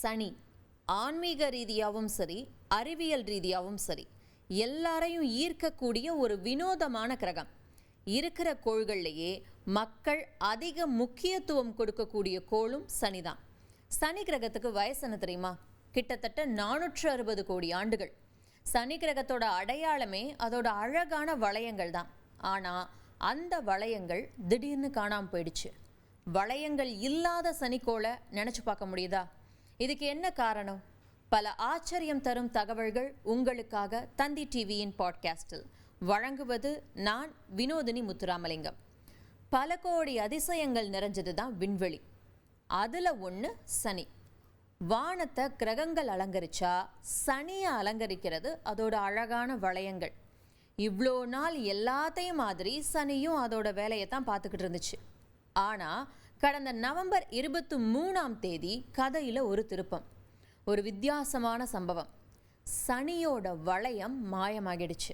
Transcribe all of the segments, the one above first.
சனி ஆன்மீக ரீதியாகவும் சரி, அறிவியல் ரீதியாகவும் சரி, எல்லாரையும் ஈர்க்கக்கூடிய ஒரு வினோதமான கிரகம். இருக்கிற கோள்கள்லேயே மக்கள் அதிக முக்கியத்துவம் கொடுக்கக்கூடிய கோளும் சனிதான். சனி கிரகத்துக்கு வயசு என்ன தெரியுமா? கிட்டத்தட்ட 460 கோடி ஆண்டுகள். சனி கிரகத்தோட அடையாளமே அதோட அழகான வளையங்கள் தான். ஆனால் அந்த வளையங்கள் திடீர்னு காணாமல் போயிடுச்சு. வளையங்கள் இல்லாத சனிக்கோளை நினச்சி பார்க்க முடியுதா? இதுக்கு என்ன காரணம்? பல ஆச்சரியம் தரும் தகவல்கள் உங்களுக்காக தந்தி டிவியின் பாட்காஸ்டில் வழங்குவது நான் வினோதினி முத்துராமலிங்கம். பல கோடி அதிசயங்கள் நிறைஞ்சது தான் விண்வெளி. அதில் ஒன்று சனி. வானத்தை கிரகங்கள் அலங்கரிச்சா சனியை அலங்கரிக்கிறது அதோட அழகான வளையங்கள். இவ்வளோ நாள் எல்லாத்தையும் மாதிரி சனியும் அதோட வேலையை தான் பார்த்துக்கிட்டு இருந்துச்சு. ஆனால் கடந்த நவம்பர் 23ஆம் தேதி கதையில் ஒரு திருப்பம், ஒரு வித்தியாசமான சம்பவம். சனியோட வளையம் மாயமாகிடுச்சு.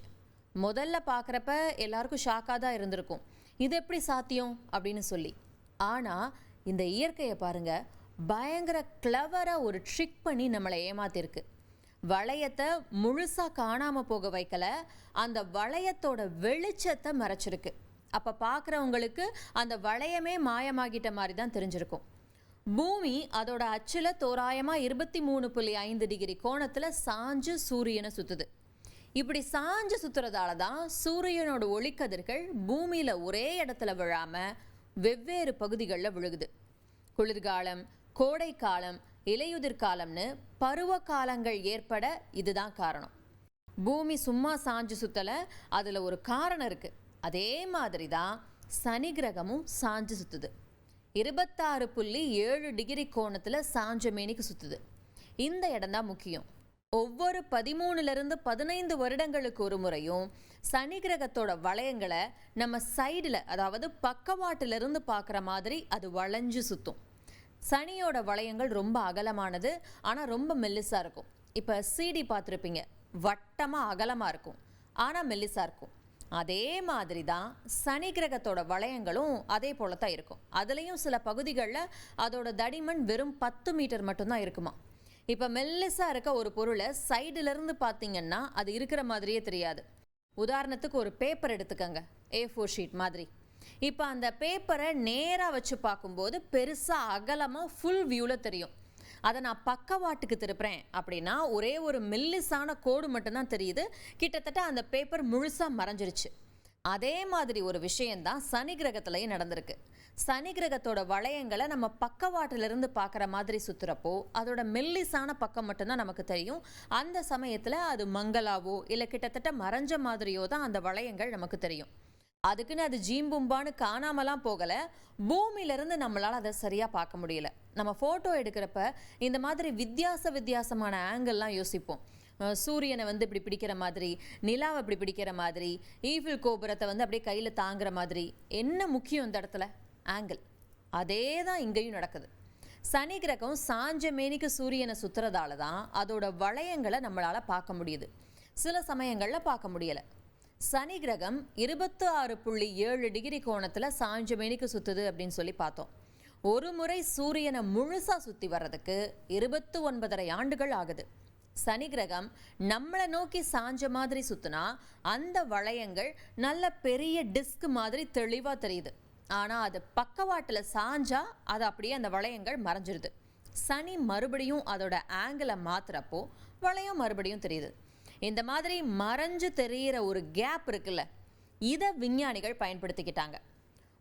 முதல்ல பார்க்குறப்ப எல்லாருக்கும் ஷாக்காக தான் இருந்திருக்கும், இது எப்படி சாத்தியம் அப்படின்னு சொல்லி. ஆனால் இந்த இயற்கையை பாருங்க, பயங்கர கிளவராக ஒரு ட்ரிக் பண்ணி நம்மளை ஏமாத்திருக்கு. வளையத்தை முழுசாக காணாமல் போக வைக்கல, அந்த வளையத்தோட வெளிச்சத்தை மறைச்சிருக்கு. அப்போ பார்க்குறவங்களுக்கு அந்த வளையமே மாயமாகிட்ட மாதிரி தான் தெரிஞ்சிருக்கும். பூமி அதோட அச்சில் தோராயமாக 23.5 டிகிரி கோணத்தில் சாஞ்சு சூரியனை சுற்றுது. இப்படி சாஞ்சு சுற்றுறதால தான் சூரியனோட ஒளிக்கதிர்கள் பூமியில் ஒரே இடத்துல விழாமல் வெவ்வேறு பகுதிகளில் விழுகுது. குளிர்காலம், கோடை காலம், இலையுதிர் காலம்னு பருவ காலங்கள் ஏற்பட இதுதான் காரணம். பூமி சும்மா சாஞ்சு சுற்றலை, அதில் ஒரு காரணம் இருக்குது. அதே மாதிரி தான் சனி கிரகமும் சாஞ்சு சுற்றுது. 26.7 டிகிரி கோணத்தில் சாஞ்ச மேனிக்கு சுற்றுது. இந்த இடம்தான் முக்கியம். ஒவ்வொரு 13லிருந்து 15 வருடங்களுக்கு ஒரு முறையும் சனி கிரகத்தோட வளையங்களை நம்ம சைடில், அதாவது பக்கவாட்டிலிருந்து பார்க்குற மாதிரி அது வளைஞ்சு சுற்றும். சனியோட வளையங்கள் ரொம்ப அகலமானது, ஆனால் ரொம்ப மெல்லிசாக இருக்கும். இப்போ சிடி பார்த்துருப்பீங்க, வட்டமாக அகலமாக இருக்கும், ஆனால் மெல்லிசாக இருக்கும். அதே மாதிரி தான் சனி கிரகத்தோட வளையங்களும் அதே போல தான் இருக்கும். அதுலேயும் சில பகுதிகளில் அதோட தடிமன் வெறும் 10 மீட்டர் மட்டும்தான் இருக்குமா. இப்போ மெல்லிசாக இருக்க ஒரு பொருளை சைடிலிருந்து பார்த்தீங்கன்னா அது இருக்கிற மாதிரியே தெரியாது. உதாரணத்துக்கு ஒரு பேப்பர் எடுத்துக்கங்க, A4 ஷீட் மாதிரி. இப்போ அந்த பேப்பரை நேராக வச்சு பார்க்கும்போது பெருசாக அகலமாக ஃபுல் வியூவில் தெரியும். அதை நான் பக்கவாட்டுக்கு திருப்புறேன் அப்படின்னா ஒரே ஒரு மெல்லிசான கோடு மட்டும்தான் தெரியுது. கிட்டத்தட்ட அந்த பேப்பர் முழுசாக மறைஞ்சிருச்சு. அதே மாதிரி ஒரு விஷயந்தான் சனி கிரகத்திலையும் நடந்திருக்கு. சனி கிரகத்தோட வளையங்களை நம்ம பக்கவாட்டிலிருந்து பார்க்குற மாதிரி சுற்றுறப்போ அதோட மெல்லிசான பக்கம் மட்டும்தான் நமக்கு தெரியும். அந்த சமயத்தில் அது மங்கலாவோ இல்லை கிட்டத்தட்ட மறைஞ்ச மாதிரியோ தான் அந்த வளையங்கள் நமக்கு தெரியும். அதுக்குன்னு அது ஜீம்பும்பான்னு காணாமலாம் போகலை. பூமியிலேருந்து நம்மளால் அதை சரியாக பார்க்க முடியல. நம்ம ஃபோட்டோ எடுக்கிறப்ப இந்த மாதிரி வித்தியாசமான ஆங்கிள்லாம் யோசிப்போம். சூரியனை இப்படி பிடிக்கிற மாதிரி, நிலாவை இப்படி பிடிக்கிற மாதிரி, ஈஃபில் கோபுரத்தை அப்படியே கையில் தாங்குற மாதிரி. என்ன முக்கியம் இந்த இடத்துல? ஆங்கிள். அதே தான் இங்கேயும் நடக்குது. சனி கிரகம் சாஞ்ச மேனிக்கு சூரியனை சுற்றுறதால தான் அதோட வளையங்களை நம்மளால் பார்க்க முடியுது. சில சமயங்களில் பார்க்க முடியலை. சனி கிரகம் 26.7 டிகிரி கோணத்தில் சாஞ்ச மேனிக்கு சுற்றுது அப்படின்னு சொல்லி பார்த்தோம். ஒரு முறை சூரியனை முழுசாக சுற்றி வர்றதுக்கு 29.5 ஆண்டுகள் ஆகுது. சனி கிரகம் நம்மளை நோக்கி சாஞ்ச மாதிரி சுற்றினா அந்த வளையங்கள் நல்ல பெரிய டிஸ்க் மாதிரி தெளிவாக தெரியுது. ஆனால் அது பக்கவாட்டில் சாஞ்சா அது அப்படியே அந்த வளையங்கள் மறைஞ்சிருது. சனி மறுபடியும் அதோட ஆங்கிளை மாற்றுறப்போ வளையம் மறுபடியும் தெரியுது. இந்த மாதிரி மறைஞ்சு தெரிகிற ஒரு கேப் இருக்குல்ல, இதை விஞ்ஞானிகள் பயன்படுத்திக்கிட்டாங்க.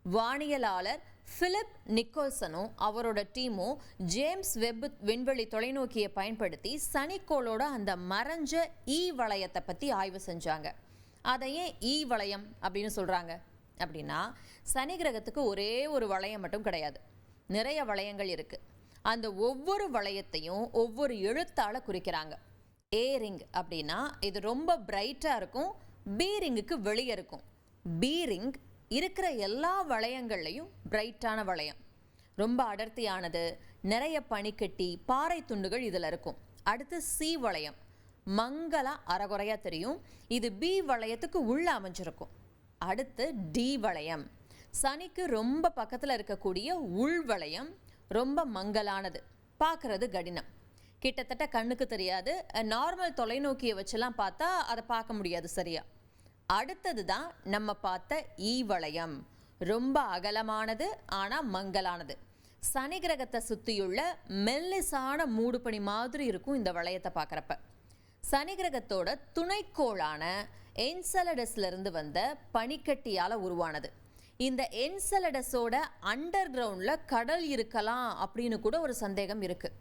வானியலாளர் பிலிப் நிக்கோல்சனும் அவரோட டீமும் ஜேம்ஸ் வெப் விண்வெளி தொலைநோக்கியை பயன்படுத்தி சனிக்கோளோட அந்த மறைஞ்ச ஈ வளையத்தை பற்றி ஆய்வு செஞ்சாங்க. அதை ஏன் ஈ வளையம் அப்படின்னு சொல்கிறாங்க அப்படின்னா, சனி கிரகத்துக்கு ஒரே ஒரு வளையம் மட்டும் கிடையாது, நிறைய வளையங்கள் இருக்குது. அந்த ஒவ்வொரு வளையத்தையும் ஒவ்வொரு எழுத்தால் குறிக்கிறாங்க. ஏ ரிங் அப்படின்னா இது ரொம்ப பிரைட்டாக இருக்கும், பி ரிங்குக்கு வெளியே இருக்கும். பி ரிங் இருக்கிற எல்லா வளையங்கள்லையும் பிரைட்டான வளையம், ரொம்ப அடர்த்தியானது, நிறைய பனிக்கட்டி, பாறை துண்டுகள் இதில் இருக்கும். அடுத்து சி வளையம், மங்களா அறகுறையாக தெரியும், இது பி வளையத்துக்கு உள்ள அமைஞ்சிருக்கும். அடுத்து டி வளையம், சனிக்கு ரொம்ப பக்கத்தில் இருக்கக்கூடிய உள் வளையம், ரொம்ப மங்கலானது, பார்க்கறது கடினம். கிட்டத்தட்ட கண்ணுக்கு தெரியாது. நார்மல் தொலைநோக்கியை வச்செல்லாம் பார்த்தா அதை பார்க்க முடியாது சரியா. அடுத்தது தான் நம்ம பார்த்த ஈ வளையம். ரொம்ப அகலமானது ஆனால் மங்கலானது. சனி கிரகத்தை சுற்றியுள்ள மெல்லிசான மூடுபனி மாதிரி இருக்கும் இந்த வளையத்தை பார்க்குறப்ப. சனி கிரகத்தோட துணைக்கோளான என்செலடஸ்லேருந்து வந்த பனிக்கட்டியால் உருவானது. இந்த என்செலடஸோட அண்டர் கிரவுண்டில் கடல் இருக்கலாம் அப்படின்னு கூட ஒரு சந்தேகம் இருக்குது.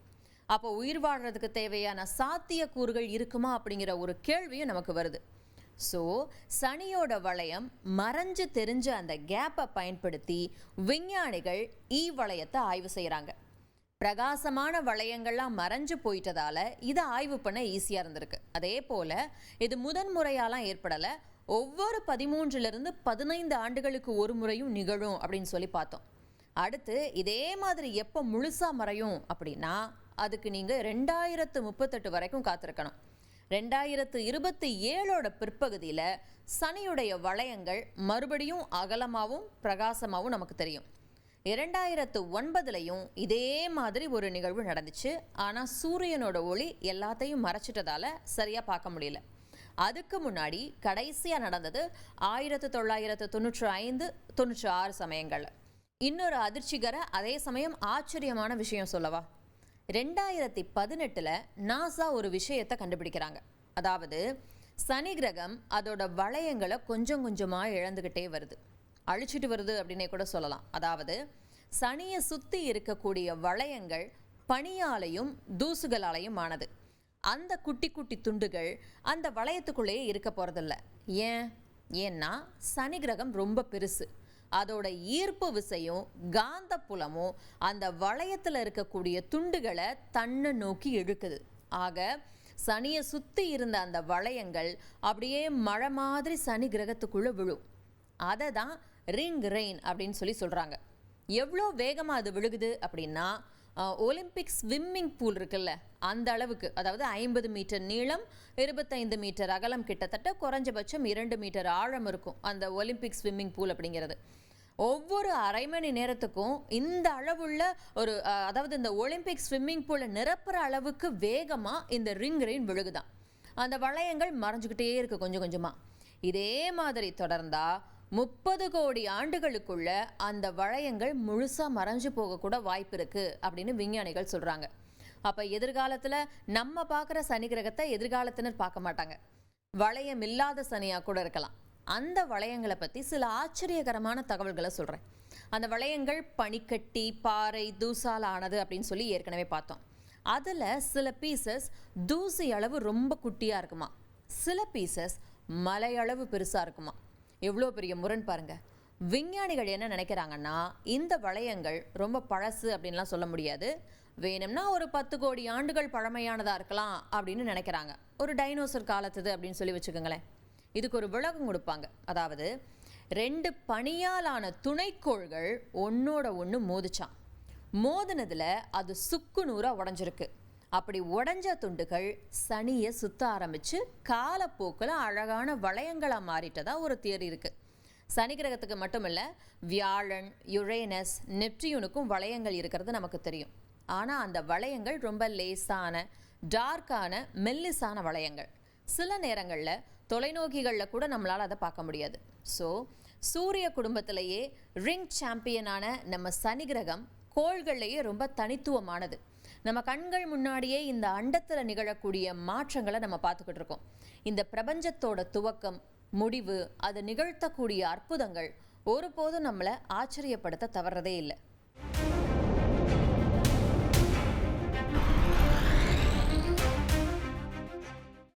அப்போ உயிர் வாழ்கிறதுக்கு தேவையான சாத்தியக்கூறுகள் இருக்குமா அப்படிங்கிற ஒரு கேள்வியும் நமக்கு வருது. ஸோ சனியோட வளையம் மறைஞ்சு தெரிஞ்ச அந்த கேப்பை பயன்படுத்தி விஞ்ஞானிகள் ஈ வளையத்தை ஆய்வு செய்கிறாங்க. பிரகாசமான வளையங்கள்லாம் மறைஞ்சு போயிட்டதால இதை ஆய்வு பண்ண ஈஸியாக இருந்திருக்கு. அதே போல் இது முதன்முறையாலாம் ஏற்படலை. ஒவ்வொரு 13லிருந்து 15 ஆண்டுகளுக்கு ஒரு முறையும் நிகழும் அப்படின்னு சொல்லி பார்த்தோம். அடுத்து இதே மாதிரி எப்போ முழுசாக மறையும் அப்படின்னா அதுக்கு நீங்கள் 2038 வரைக்கும் காத்திருக்கணும். 2027 பிற்பகுதியில் சனியுடைய வளையங்கள் மறுபடியும் அகலமாகவும் பிரகாசமாகவும் நமக்கு தெரியும். 2009 இதே மாதிரி ஒரு நிகழ்வு நடந்துச்சு. ஆனால் சூரியனோட ஒளி எல்லாத்தையும் மறைச்சிட்டதால சரியாக பார்க்க முடியல. அதுக்கு முன்னாடி கடைசியாக நடந்தது 1995-96 சமயங்களில். இன்னொரு அதிர்ச்சிகர அதே சமயம் ஆச்சரியமான விஷயம் சொல்லவா? 2018 நாசா ஒரு விஷயத்தை கண்டுபிடிக்கிறாங்க. அதாவது சனி கிரகம் அதோட வளையங்களை கொஞ்சம் கொஞ்சமாக இழந்துக்கிட்டே வருது, அழிச்சிட்டு வருது அப்படின்னே கூட சொல்லலாம். அதாவது சனியை சுற்றி இருக்கக்கூடிய வளையங்கள் பனியாலையும் தூசுகளாலையும் ஆனது. அந்த குட்டி குட்டி துண்டுகள் அந்த வளையத்துக்குள்ளேயே இருக்க போகிறதில்ல. ஏன்னா சனி கிரகம் ரொம்ப பெருசு. அதோட ஈர்ப்பு விசையும் காந்த புலமும் அந்த வளையத்தில் இருக்கக்கூடிய துண்டுகளை தன்னை நோக்கி இழுக்குது. ஆக சனியை சுற்றி இருந்த அந்த வளையங்கள் அப்படியே மழை மாதிரி சனி கிரகத்துக்குள்ளே விழும். அதை தான் ரிங் ரெயின் அப்படின்னு சொல்கிறாங்க. எவ்வளோ வேகமாக அது விழுகுது அப்படின்னா ஒலிம்பிக் ஸ்விம்மிங் பூல் இருக்குல்ல அந்த அளவுக்கு, அதாவது 50 மீட்டர் நீளம், 25 மீட்டர் அகலம், கிட்டத்தட்ட குறைஞ்சபட்சம் 2 மீட்டர் ஆழம் இருக்கும் அந்த ஒலிம்பிக் ஸ்விம்மிங் பூல் அப்படிங்கிறது. ஒவ்வொரு அரை மணி நேரத்துக்கும் இந்த அளவுள்ள ஒரு அதாவது இந்த ஒலிம்பிக் ஸ்விம்மிங் பூலை நிரப்புற அளவுக்கு வேகமாக இந்த ரிங் ரெயின் விழுகுதான். அந்த வளையங்கள் மறைஞ்சிக்கிட்டே இருக்கு கொஞ்சம் கொஞ்சமாக. இதே மாதிரி தொடர்ந்தா 30 கோடி ஆண்டுகளுக்குள்ள அந்த வளையங்கள் முழுசாக மறைஞ்சு போகக்கூட வாய்ப்பு இருக்குது அப்படின்னு விஞ்ஞானிகள் சொல்கிறாங்க. அப்போ எதிர்காலத்தில் நம்ம பார்க்குற சனி கிரகத்தை எதிர்காலத்தினர் பார்க்க மாட்டாங்க. வளையம் இல்லாத சனியாக கூட இருக்கலாம். அந்த வளையங்களை பற்றி சில ஆச்சரியகரமான தகவல்களை சொல்கிறேன். அந்த வளையங்கள் பனிக்கட்டி, பாறை, தூசால் ஆனது அப்படின்னு சொல்லி ஏற்கனவே பார்த்தோம். அதில் சில பீசஸ் தூசி அளவு ரொம்ப குட்டியாக இருக்குமா, சில பீசஸ் மலையளவு பெருசாக இருக்குமா. எவ்வளோ பெரிய முரண் பாருங்கள். விஞ்ஞானிகள் என்ன நினைக்கிறாங்கன்னா இந்த வளையங்கள் ரொம்ப பழசு அப்படின்லாம் சொல்ல முடியாது, வேணும்னா ஒரு 10 கோடி ஆண்டுகள் பழமையானதாக இருக்கலாம் அப்படின்னு நினைக்கிறாங்க. ஒரு டைனோசர் காலத்துது அப்படின்னு சொல்லி வச்சுக்கோங்களேன். இதுக்கு ஒரு விளக்கம் கொடுப்பாங்க. அதாவது 2 பனியாலான துணைக்கோள்கள் ஒன்னோட ஒன்று மோதிச்சான். மோதினதில் அது சுக்கு நூறாக உடஞ்சிருக்கு. அப்படி உடஞ்ச துண்டுகள் சனியை சுத்த ஆரம்பித்து காலப்போக்கில் அழகான வளையங்களாக மாறிட்டதா ஒரு தியரி இருக்குது. சனி கிரகத்துக்கு மட்டும் இல்லை, வியாழன், யுரேனஸ், நெப்டியூனுக்கும் வளையங்கள் இருக்கிறது நமக்கு தெரியும். ஆனால் அந்த வளையங்கள் ரொம்ப லேசான, டார்க்கான, மெல்லிசான வளையங்கள். சில நேரங்களில் தொலைநோக்கிகளில் கூட நம்மளால் அதை பார்க்க முடியாது. ஸோ சூரிய குடும்பத்திலேயே ரிங் சாம்பியனான நம்ம சனி கிரகம் கோள்கள்லேயே ரொம்ப தனித்துவமானது. நம்ம கண்கள் முன்னாடியே இந்த அண்டத்தில் நிகழக்கூடிய மாற்றங்களை நம்ம பார்த்துக்கிட்டு இருக்கோம். இந்த பிரபஞ்சத்தோட துவக்கம், முடிவு, அதை நிகழ்த்தக்கூடிய அற்புதங்கள் ஒருபோதும் நம்மளை ஆச்சரியப்படுத்த தவறதே இல்லை.